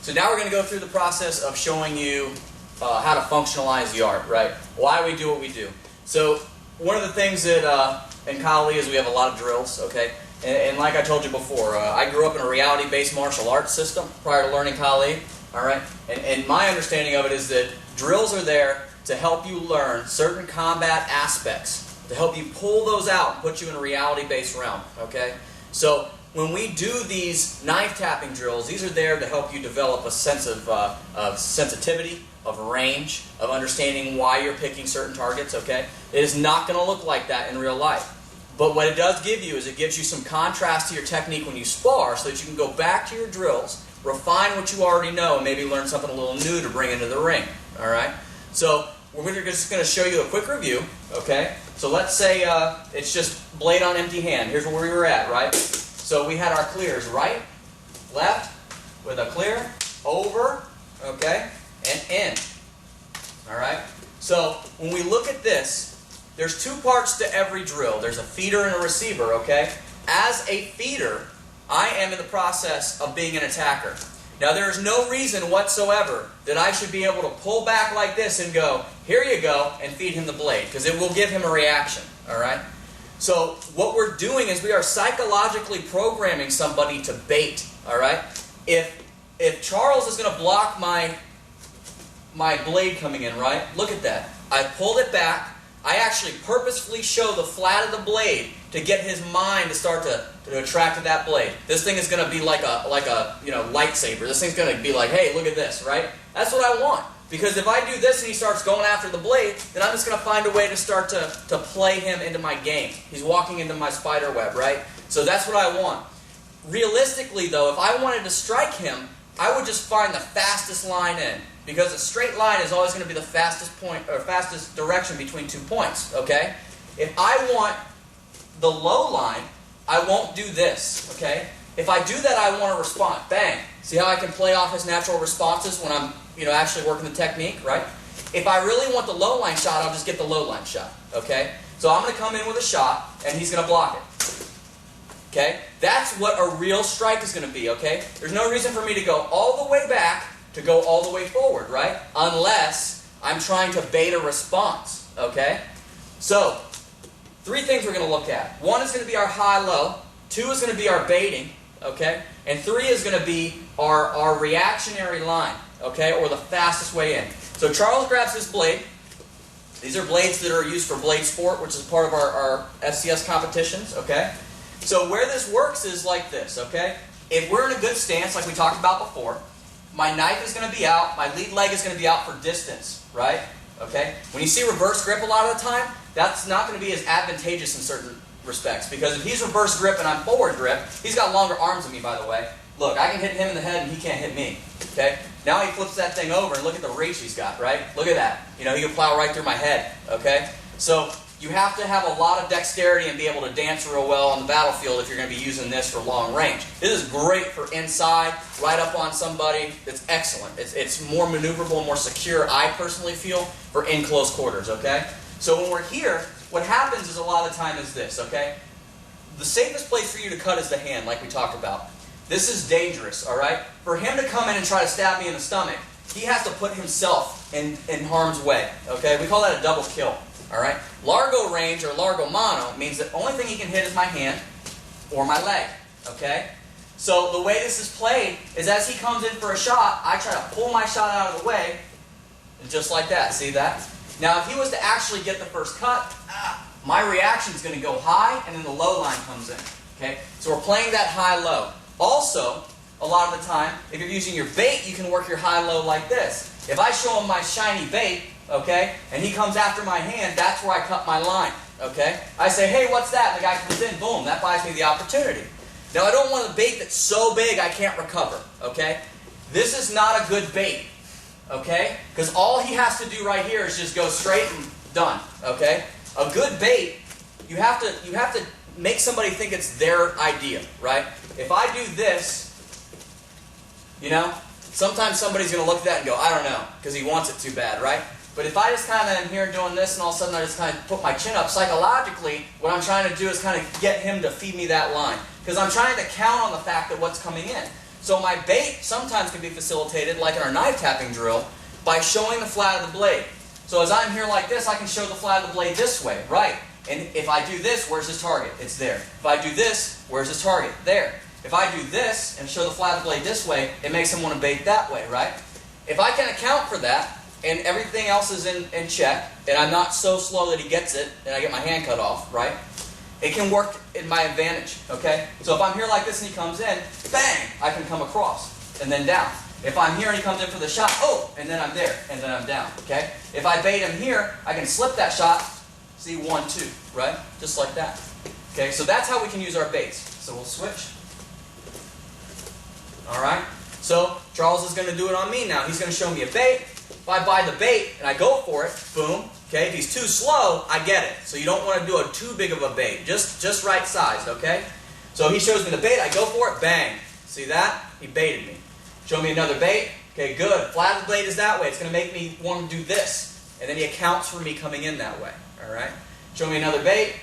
So now we're going to go through the process of showing you how to functionalize the art, right? Why we do what we do. So one of the things that in Kali is we have a lot of drills, okay? And like I told you before, I grew up in a reality-based martial arts system prior to learning Kali, all right? And my understanding of it is that drills are there to help you learn certain combat aspects, to help you pull those out and put you in a reality-based realm, okay? So when we do these knife tapping drills, these are there to help you develop a sense of sensitivity, of range, of understanding why you're picking certain targets, okay? It is not going to look like that in real life. But what it does give you is it gives you some contrast to your technique when you spar so that you can go back to your drills, refine what you already know, and maybe learn something a little new to bring into the ring, all right? So we're just going to show you a quick review, okay? So let's say it's just blade on empty hand. Here's where we were at, right? So we had our clears, right, left, with a clear, over, okay, and in, all right? So when we look at this, there's two parts to every drill. There's a feeder and a receiver, okay? As a feeder, I am in the process of being an attacker. Now, there is no reason whatsoever that I should be able to pull back like this and go, here you go, and feed him the blade, because it will give him a reaction, all right? So what we're doing is we are psychologically programming somebody to bait, all right? If Charles is going to block my blade coming in, right? Look at that. I pulled it back. I actually purposefully show the flat of the blade to get his mind to start to attract to that blade. This thing is going to be like a lightsaber. This thing's going to be like, hey, look at this, right? That's what I want. Because if I do this and he starts going after the blade, then I'm just going to find a way to start to play him into my game. He's walking into my spider web, right? So that's what I want. Realistically, though, if I wanted to strike him, I would just find the fastest line in. Because a straight line is always going to be the fastest point or fastest direction between 2 points, okay? If I want the low line, I won't do this, okay? If I do that, I want to respond. Bang. See how I can play off his natural responses when I'm, actually working the technique, right? If I really want the low line shot, I'll just get the low line shot, okay? So I'm going to come in with a shot, and he's going to block it. Okay? That's what a real strike is going to be, okay? There's no reason for me to go all the way back to go all the way forward, right? Unless I'm trying to bait a response, okay? So, 3 things we're going to look at. 1 is going to be our high-low. 2 is going to be our baiting, okay? And 3 is going to be our reactionary line, okay? Or the fastest way in. So Charles grabs his blade. These are blades that are used for blade sport, which is part of our FCS competitions, okay? So where this works is like this, okay? If we're in a good stance, like we talked about before, my knife is going to be out, my lead leg is going to be out for distance, right? Okay? When you see reverse grip a lot of the time, that's not going to be as advantageous in certain respects. Because if he's reverse grip and I'm forward grip, he's got longer arms than me, by the way. Look, I can hit him in the head and he can't hit me. Okay? Now he flips that thing over and look at the reach he's got, right? Look at that. He can plow right through my head. Okay? So you have to have a lot of dexterity and be able to dance real well on the battlefield if you're going to be using this for long range. This is great for inside, right up on somebody. It's excellent. It's more maneuverable, more secure, I personally feel, for in close quarters, okay? So when we're here, what happens is a lot of the time is this, okay? The safest place for you to cut is the hand, like we talked about. This is dangerous, all right? For him to come in and try to stab me in the stomach, he has to put himself in harm's way, okay? We call that a double kill. All right? Largo range or largo mono means that the only thing he can hit is my hand or my leg. Okay? So the way this is played is as he comes in for a shot, I try to pull my shot out of the way, just like that. See that? Now, if he was to actually get the first cut, my reaction is going to go high, and then the low line comes in. Okay? So we're playing that high-low. Also, a lot of the time, if you're using your bait, you can work your high-low like this. If I show him my shiny bait, okay, and he comes after my hand, that's where I cut my line, okay? I say, hey, what's that? And the guy comes in, boom, that buys me the opportunity. Now, I don't want a bait that's so big I can't recover, okay? This is not a good bait, okay? Because all he has to do right here is just go straight and done, okay? A good bait, you have to make somebody think it's their idea, right? If I do this, sometimes somebody's going to look at that and go, I don't know, because he wants it too bad, right? But if I just kind of am here doing this and all of a sudden I just kind of put my chin up, psychologically, what I'm trying to do is kind of get him to feed me that line. Because I'm trying to count on the fact that what's coming in. So my bait sometimes can be facilitated, like in our knife tapping drill, by showing the flat of the blade. So as I'm here like this, I can show the flat of the blade this way, right? And if I do this, where's his target? It's there. If I do this, where's his target? There. If I do this and show the flat of the blade this way, it makes him want to bait that way, right? If I can account for that, and everything else is in check, and I'm not so slow that he gets it, and I get my hand cut off, right? It can work in my advantage, okay? So if I'm here like this and he comes in, bang, I can come across, and then down. If I'm here and he comes in for the shot, oh, and then I'm there, and then I'm down, okay? If I bait him here, I can slip that shot, see, 1, 2, right? Just like that. Okay, so that's how we can use our baits. So we'll switch. All right, so Charles is going to do it on me now. He's going to show me a bait. If I buy the bait and I go for it, boom, okay? If he's too slow, I get it. So you don't want to do a too big of a bait, just right sized, okay? So he shows me the bait, I go for it, bang. See that? He baited me. Show me another bait. Okay, good. Flat of the blade is that way. It's going to make me want to do this. And then he accounts for me coming in that way. All right? Show me another bait.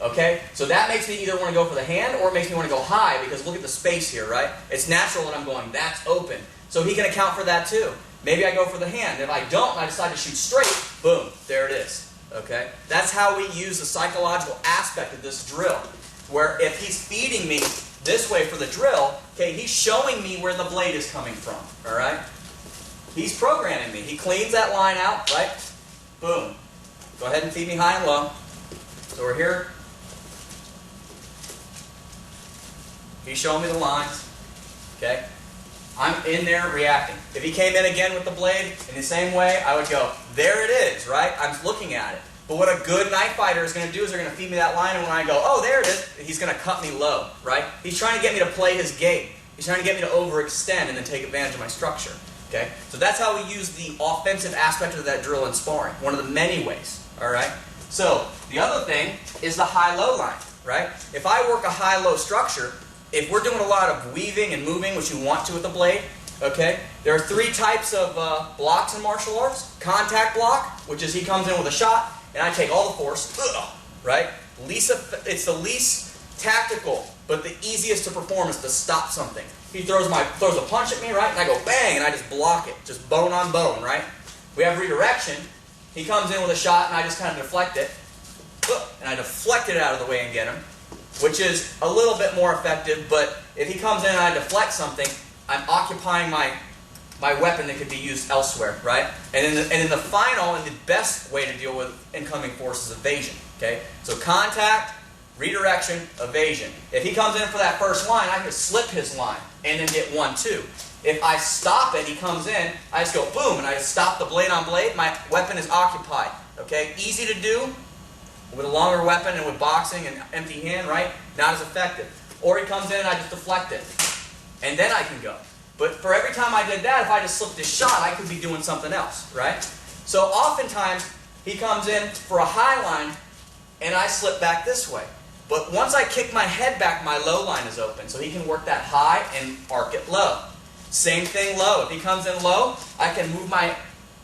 Okay? So that makes me either want to go for the hand or it makes me want to go high because look at the space here, right? It's natural that I'm going, that's open. So he can account for that too. Maybe I go for the hand. If I don't and I decide to shoot straight, boom, there it is. Okay? That's how we use the psychological aspect of this drill. Where if he's feeding me this way for the drill, okay, he's showing me where the blade is coming from, all right? He's programming me. He cleans that line out, right? Boom. Go ahead and feed me high and low. So we're here. He's showing me the lines, okay? I'm in there reacting. If he came in again with the blade in the same way, I would go, there it is, right? I'm looking at it. But what a good knife fighter is going to do is they're going to feed me that line, and when I go, oh, there it is, he's going to cut me low, right? He's trying to get me to play his game. He's trying to get me to overextend and then take advantage of my structure, okay? So that's how we use the offensive aspect of that drill in sparring, one of the many ways, all right? So the other thing is the high-low line, right? If I work a high-low structure, if we're doing a lot of weaving and moving, which you want to with the blade, okay, there are 3 types of blocks in martial arts. Contact block, which is he comes in with a shot, and I take all the force, right? It's the least tactical, but the easiest to perform is to stop something. He throws a punch at me, right? And I go bang, and I just block it, just bone on bone, right? We have redirection. He comes in with a shot, and I just kind of deflect it, and I deflect it out of the way and get him, which is a little bit more effective. But if he comes in and I deflect something, I'm occupying my weapon that could be used elsewhere, right? And in the final and the best way to deal with incoming force is evasion, okay? So contact, redirection, evasion. If he comes in for that first line, I can slip his line and then get 1, 2. If I stop it, he comes in, I just go boom, and I just stop the blade on blade, my weapon is occupied, okay? Easy to do with a longer weapon and with boxing and empty hand, right? Not as effective. Or he comes in and I just deflect it, and then I can go. But for every time I did that, if I just slipped his shot, I could be doing something else, right? So oftentimes, he comes in for a high line, and I slip back this way. But once I kick my head back, my low line is open, so he can work that high and arc it low. Same thing low. If he comes in low, I can move my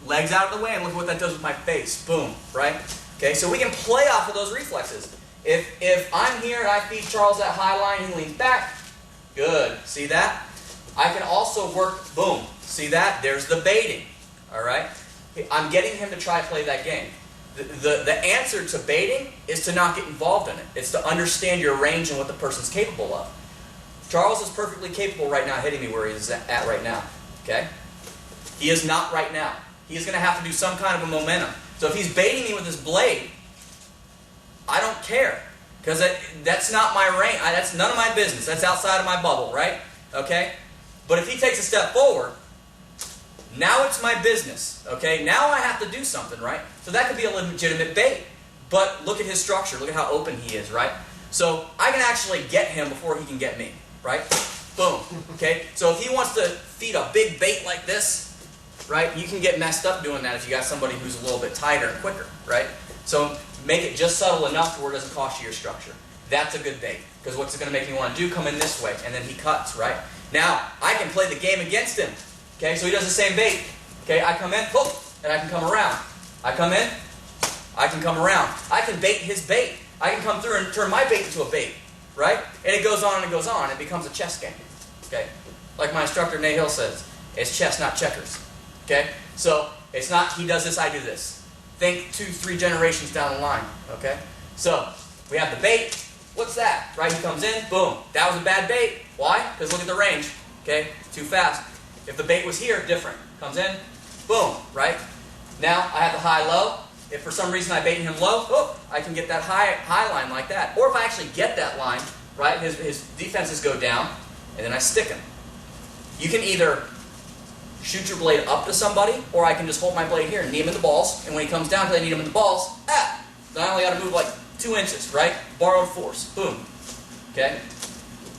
legs out of the way, and look what that does with my face. Boom, right? Okay, so we can play off of those reflexes. If I'm here and I feed Charles that high line, he leans back, good. See that? I can also work, boom, see that? There's the baiting, all right? I'm getting him to try to play that game. The answer to baiting is to not get involved in it. It's to understand your range and what the person's capable of. Charles is perfectly capable right now hitting me where he is at right now, okay? He is not right now. He is going to have to do some kind of a momentum. So if he's baiting me with his blade, I don't care, because that's not my range. That's none of my business. That's outside of my bubble, right? Okay? But if he takes a step forward, now it's my business, okay? Now I have to do something, right? So that could be a legitimate bait. But look at his structure. Look at how open he is, right? So I can actually get him before he can get me, right? Boom, okay? So if he wants to feed a big bait like this, right, you can get messed up doing that if you got somebody who's a little bit tighter and quicker, right? So make it just subtle enough to where it doesn't cost you your structure. That's a good bait, because what's it going to make me want to do? Come in this way, and then he cuts, right? Now, I can play the game against him. Okay, so he does the same bait. Okay, I come in, whoop, and I can come around. I come in, I can come around. I can bait his bait. I can come through and turn my bait into a bait, right? And it goes on and it goes on. It becomes a chess game. Okay? Like my instructor Nate Hill says, it's chess, not checkers. Okay? So it's not he does this, I do this. Think 2, 3 generations down the line. Okay? So we have the bait. What's that? Right? He comes in, boom. That was a bad bait. Why? Because look at the range. Okay? Too fast. If the bait was here, different. Comes in, boom. Right? Now I have the high-low. If for some reason I bait him low, oh, I can get that high line like that. Or if I actually get that line, right, his defenses go down, and then I stick him. You can either shoot your blade up to somebody, or I can just hold my blade here and knee him in the balls, and when he comes down because I need him in the balls, then I only got to move like 2 inches, right? Borrowed force, boom. Okay?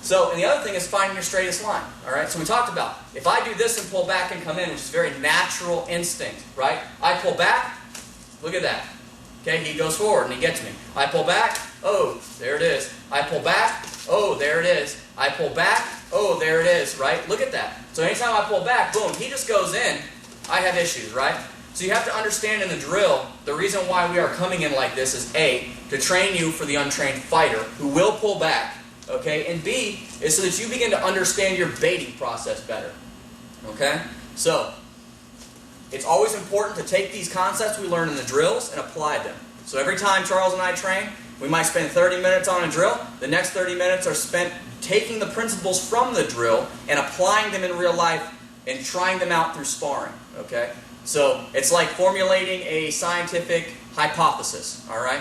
So, and the other thing is finding your straightest line, all right? So we talked about, if I do this and pull back and come in, which is very natural instinct, right? I pull back, look at that. Okay, he goes forward and he gets me. I pull back, oh, there it is. I pull back, oh, there it is. I pull back, oh, there it is, right? Look at that. So anytime I pull back, boom, he just goes in. I have issues, right? So you have to understand in the drill, the reason why we are coming in like this is A, to train you for the untrained fighter who will pull back, okay? And B, is so that you begin to understand your baiting process better, okay? So, it's always important to take these concepts we learn in the drills and apply them. So every time Charles and I train, we might spend 30 minutes on a drill. The next 30 minutes are spent taking the principles from the drill and applying them in real life and trying them out through sparring. Okay? So it's like formulating a scientific hypothesis. All right?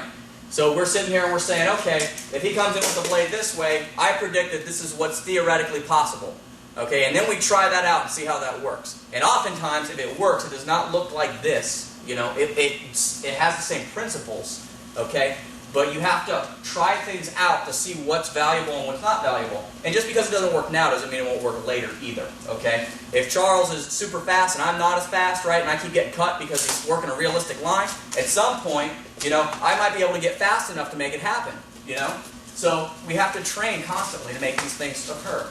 So we're sitting here and we're saying, okay, if he comes in with the blade this way, I predict that this is what's theoretically possible. Okay, and then we try that out and see how that works. And oftentimes, if it works, it does not look like this. You know, it has the same principles. Okay, but you have to try things out to see what's valuable and what's not valuable. And just because it doesn't work now doesn't mean it won't work later either. Okay, if Charles is super fast and I'm not as fast, right, and I keep getting cut because he's working a realistic line, at some point, you know, I might be able to get fast enough to make it happen. You know, so we have to train constantly to make these things occur.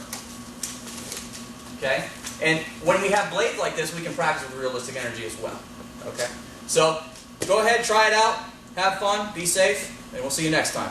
Okay? And when we have blades like this, we can practice with realistic energy as well. Okay? So, go ahead, try it out, have fun, be safe, and we'll see you next time.